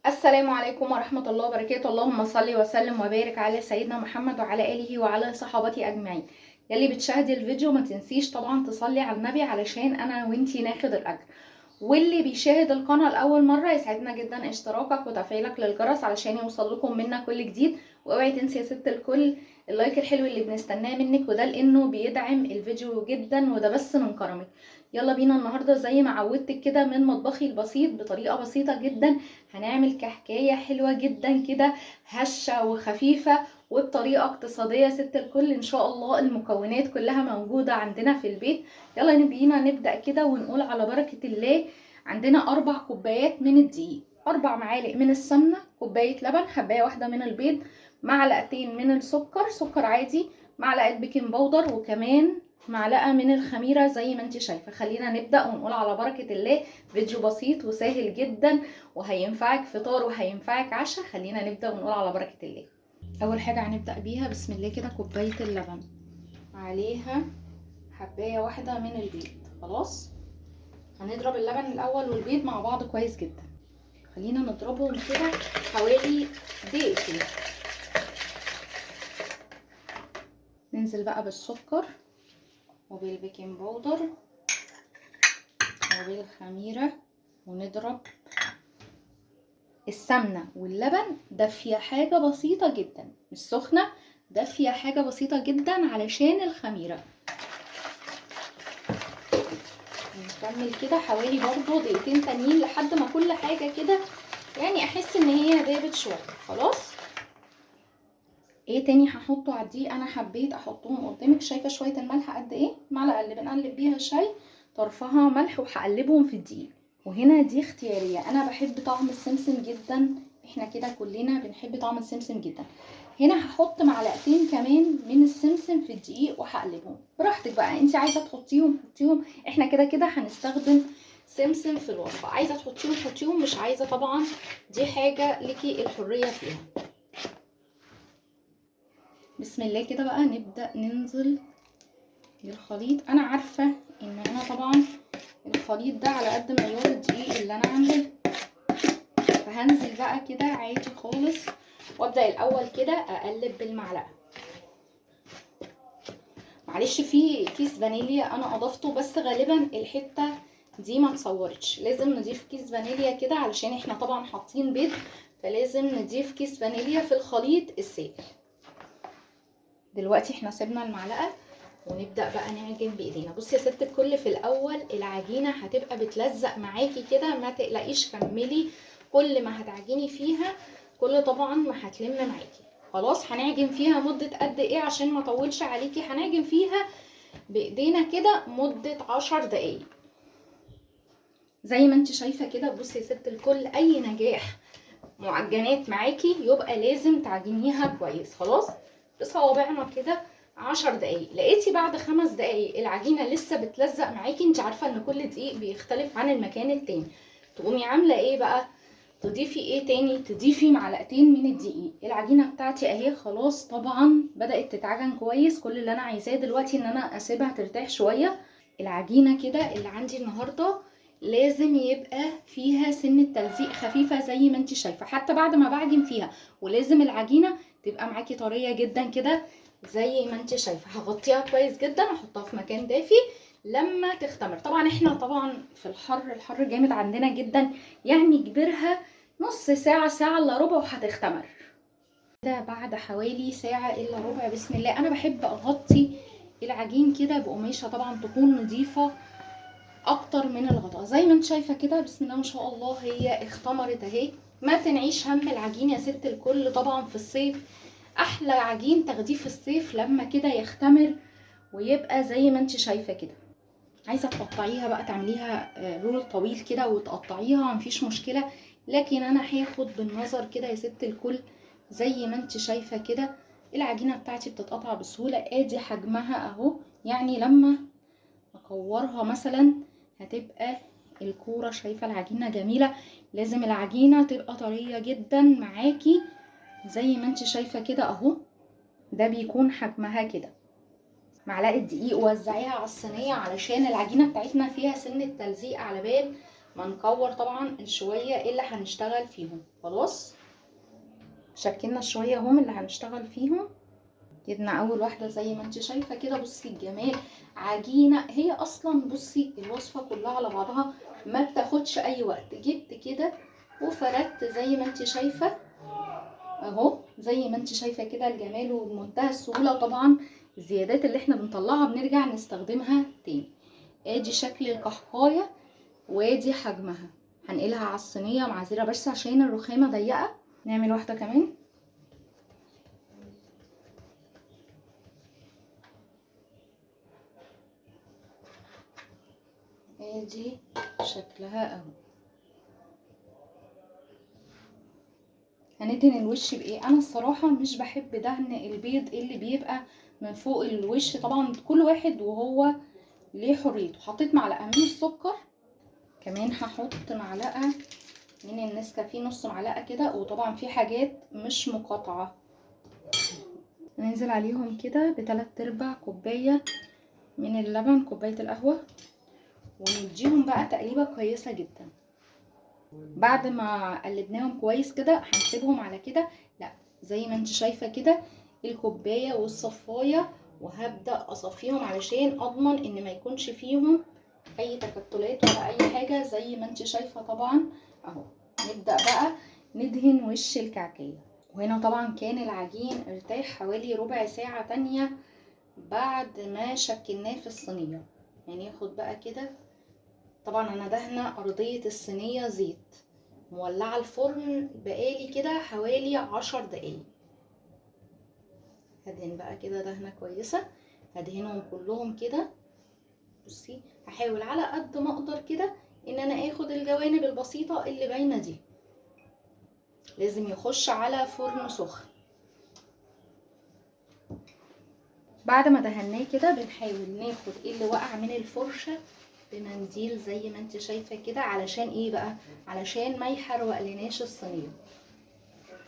السلام عليكم ورحمة الله وبركاته. اللهم صل وسلم وبارك على سيدنا محمد وعلى آله وعلى صحابته أجمعين. يلي بتشاهدي الفيديو ما تنسيش طبعا تصلي على النبي علشان أنا وانتي ناخد الأجر. واللي بيشاهد القناة لأول مرة يسعدنا جدا اشتراكك وتفعيلك للجرس علشان يوصل لكم منا كل جديد. واوعي تنسي يا ست الكل اللايك الحلو اللي بنستناه منك، وده لانه بيدعم الفيديو جدا، وده بس من كرمك. يلا بينا النهارده زي ما عودتك كده من مطبخي البسيط بطريقه بسيطه جدا هنعمل كحكايه حلوه جدا كده، هشه وخفيفه وبطريقه اقتصاديه يا ست الكل. ان شاء الله المكونات كلها موجوده عندنا في البيت. يلا بينا نبدا كده ونقول على بركه الله. عندنا 4 كوبايات من الدقيق، 4 معالق من السمنه، كوبايه لبن، حبايه واحده من البيض، معلقتين من السكر، سكر عادي، معلقه بيكنج باودر، وكمان معلقه من الخميره زي ما انت شايفه. خلينا نبدا ونقول على بركه الله. فيديو بسيط وسهل جدا وهينفعك فطار وهينفعك عشاء. خلينا نبدا ونقول على بركه الله. اول حاجه هنبدا بيها بسم الله كده كوبايه اللبن عليها حبايه واحده من البيض. خلاص هنضرب اللبن الاول والبيض مع بعض كويس جدا. خلينا نضربهم كده حوالي دقيقتين. ننزل بقى بالسكر وبالبيكنج باودر وبالخميره ونضرب. السمنه واللبن دافيه حاجه بسيطه جدا، مش سخنه، دافيه حاجه بسيطه جدا علشان الخميره. نكمل كده حوالي برضو دقيقتين تانيين لحد ما كل حاجه كده يعني احس ان هي دابت شويه. خلاص ايه تاني هحطه على الدقيق؟ انا حبيت احطهم قدامك. شايفه شويه الملح قد ايه؟ المعلقه اللي بنقلب بيها شاي طرفها ملح، وهقلبهم في الدقيق. وهنا دي اختياريه، انا بحب طعم السمسم جدا، احنا كده كلنا بنحب طعم السمسم جدا. هنا هحط معلقتين كمان من السمسم في الدقيق وهقلبهم براحتك بقى. انت عايزه تحطيهم حطيهم، احنا كده كده هنستخدم سمسم في الوصفه. عايزه تحطيهم حطيهم، مش عايزه طبعا دي حاجه ليكي الحريه فيها. بسم الله كده بقى نبدأ ننزل بالخليط. انا عارفة ان انا طبعا الخليط ده على قد معيار الدقيق اللي انا عامله، فهنزل بقى كده عادي خالص وابدأ الاول كده اقلب بالمعلقة. معلش في كيس فانيليا انا اضفته، بس غالبا الحتة دي ما اتصورتش. لازم نضيف كيس فانيليا كده علشان احنا طبعا حاطين بيض، فلازم نضيف كيس فانيليا في الخليط السائل. دلوقتي احنا سيبنا المعلقة ونبدأ بقى نعجن بايدينا. بصي يا ست الكل، في الاول العجينة هتبقى بتلزق معاكي كده، ما تقلقيش، كملي كل ما هتعجني فيها كل طبعا ما هتلم معاكي. خلاص هنعجن فيها مدة قد ايه عشان ما اطولش عليكي؟ هنعجن فيها بايدينا كده مدة 10 دقايق زي ما انت شايفة كده. بصي يا ست الكل، اي نجاح معجنات معاكي يبقى لازم تعجنيها كويس. خلاص بصوابعنا كده 10 دقايق. لقيتي بعد 5 دقايق العجينه لسه بتلزق معاكي، انت عارفه ان كل دقيق بيختلف عن المكان التاني، تقومي عامله ايه بقى؟ تضيفي ايه تاني؟ تضيفي معلقتين من الدقيق. العجينه بتاعتي اهي خلاص طبعا بدات تتعجن كويس. كل اللي انا عايزاه دلوقتي ان انا اسيبها ترتاح شويه. العجينه كده اللي عندي النهارده لازم يبقى فيها سنة تلزيق خفيفة زي ما انت شايفة حتى بعد ما بعجن فيها، ولازم العجينة تبقى معاكي طرية جدا كده زي ما انت شايفة. هغطيها كويس جدا، احطها في مكان دافي لما تختمر. طبعا احنا طبعا في الحر جامد عندنا جدا، يعني كبرها نص ساعة ساعة الا ربع وهتختمر. كده بعد حوالي ساعة الا ربع بسم الله انا بحب اغطي العجين كده بقماشة طبعا تكون نظيفة اكتر من الغطاء زي ما انت شايفه كده. بسم الله ما شاء الله هي اختمرت اهي. ما تنعيش هم العجين يا ست الكل. طبعا في الصيف احلى عجين تاخديه في الصيف لما كده يختمر ويبقى زي ما انت شايفه كده. عايزه تقطعيها بقى تعمليها رول طويل كده وتقطعيها مفيش مشكله، لكن انا هاخد بالنظر كده يا ست الكل زي ما انت شايفه كده. العجينه بتاعتي بتتقطع بسهوله، ادي حجمها اهو. يعني لما اكورها مثلا هتبقى الكورة. شايفة العجينة جميلة؟ لازم العجينة تبقى طرية جدا معاكي زي ما انت شايفة كده اهو. ده بيكون حجمها كده. معلقة دقيق وزعيها على الصينية علشان العجينة بتاعتنا فيها سنة تلزيق على بال ما نكور طبعا الشويه اللي هنشتغل فيهم. خلاص شكلنا شويه هم اللي هنشتغل فيهم. جبنا اول واحده زي ما انت شايفه كده. بصي الجمال، عجينه هي اصلا. بصي الوصفه كلها على بعضها ما بتاخدش اي وقت. جبت كده وفردت زي ما انت شايفه اهو، زي ما انت شايفه كده الجمال وبمنتهى السهوله. وطبعا الزيادات اللي احنا بنطلعها بنرجع نستخدمها تاني. ادي شكل القحقايه وادي حجمها. هنقلها على الصينيه معذره بس عشان الرخامه ضيقه. نعمل واحده كمان. ادي شكلها اهو. هندهن الوش بايه؟ انا الصراحه مش بحب دهن البيض اللي بيبقى من فوق الوش. طبعا كل واحد وهو ليه حريته. حطيت معلقه من السكر، كمان هحط معلقه من النسكافيه، نص معلقه كده. وطبعا في حاجات مش مقاطعه. ننزل عليهم كده ب3/4 كوبايه من اللبن، كوبايه القهوه، ونديهم بقى تقليبه كويسه جدا. بعد ما قلبناهم كويس كده هنسيبهم على كده. لا زي ما انت شايفه كده الكوبايه والصفايه، وهبدا اصفيهم علشان اضمن ان ما يكونش فيهم اي تكتلات ولا اي حاجه زي ما انت شايفه طبعا اهو. نبدا بقى ندهن وش الكعكيه. وهنا طبعا كان العجين ارتاح حوالي ربع ساعه تانية بعد ما شكلناه في الصينيه. يعني ياخد بقى كده. طبعا انا دهنه ارضيه الصينيه زيت، مولعه الفرن بقالي كده حوالي 10 دقايق. هدهن بقى كده دهنه كويسه. هدهنهم كلهم كده. بصي هحاول على قد ما اقدر كده ان انا اخد الجوانب البسيطه اللي باينه دي. لازم يخش على فرن سخن. بعد ما دهناه كده بنحاول ناخد اللي وقع من الفرشه بمنديل زي ما انت شايفه كده. علشان ايه بقى؟ علشان ما يحرق لناش الصينيه.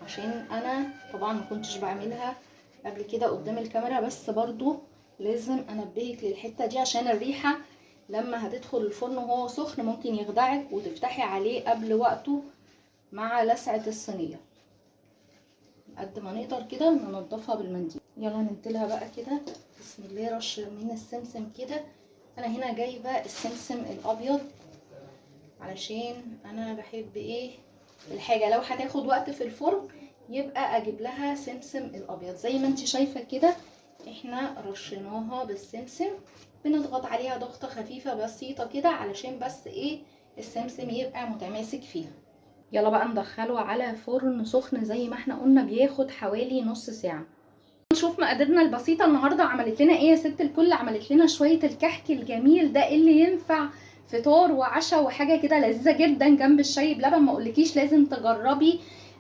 عشان انا طبعا ما كنتش بعملها قبل كده قدام الكاميرا، بس برضو لازم انبهك للحته دي عشان الريحه لما هتدخل الفرن وهو سخن ممكن يخدعك وتفتحي عليه قبل وقته مع لسعه الصينيه. قد ما نقدر كده ننضفها بالمنديل. يلا نديلها بقى كده بسم الله رش من السمسم كده. انا هنا جايبه السمسم الابيض علشان انا بحب ايه الحاجه لو هتاخد وقت في الفرن يبقى اجيب لها سمسم الابيض. زي ما انت شايفه كده احنا رشيناها بالسمسم. بنضغط عليها ضغطه خفيفه بسيطه كده علشان بس ايه السمسم يبقى متماسك فيها. يلا بقى ندخله على فرن سخن زي ما احنا قلنا بياخد حوالي نص ساعه. نشوف مقاديرنا البسيطه النهارده عملت لنا ايه يا ست الكل. عملت لنا شويه الكحك الجميل ده اللي ينفع فطار وعشاء وحاجه كده لذيذه جدا جنب الشاي بلبن. ما اقولكيش لازم تجربي.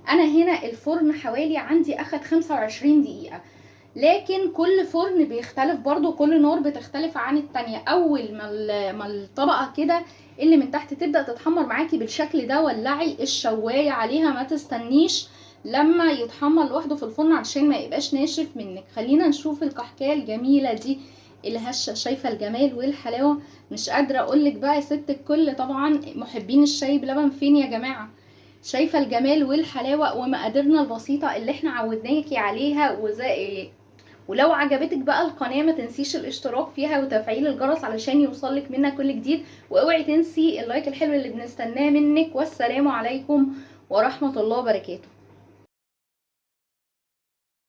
انا هنا الفرن حوالي عندي اخد 25 دقيقه، لكن كل فرن بيختلف برضو، كل نار بتختلف عن التانية. اول ما الطبقه كده اللي من تحت تبدا تتحمر معاكي بالشكل ده ولعي الشوايه عليها. ما تستنيش لما يتحمر لوحده في الفرن عشان ما يبقاش ناشف منك. خلينا نشوف الكحكايه الجميله دي الهشه. شايفه الجمال والحلاوه. مش قادره اقولك بقى يا ست الكل. طبعا محبين الشاي بلبن فين يا جماعه؟ شايفه الجمال والحلاوه ومقاديرنا البسيطه اللي احنا عودناكي عليها. ولو عجبتك بقى القناه ما تنسيش الاشتراك فيها وتفعيل الجرس علشان يوصلك منا كل جديد. واوعي تنسي اللايك الحلو اللي بنستناه منك. والسلام عليكم ورحمه الله وبركاته.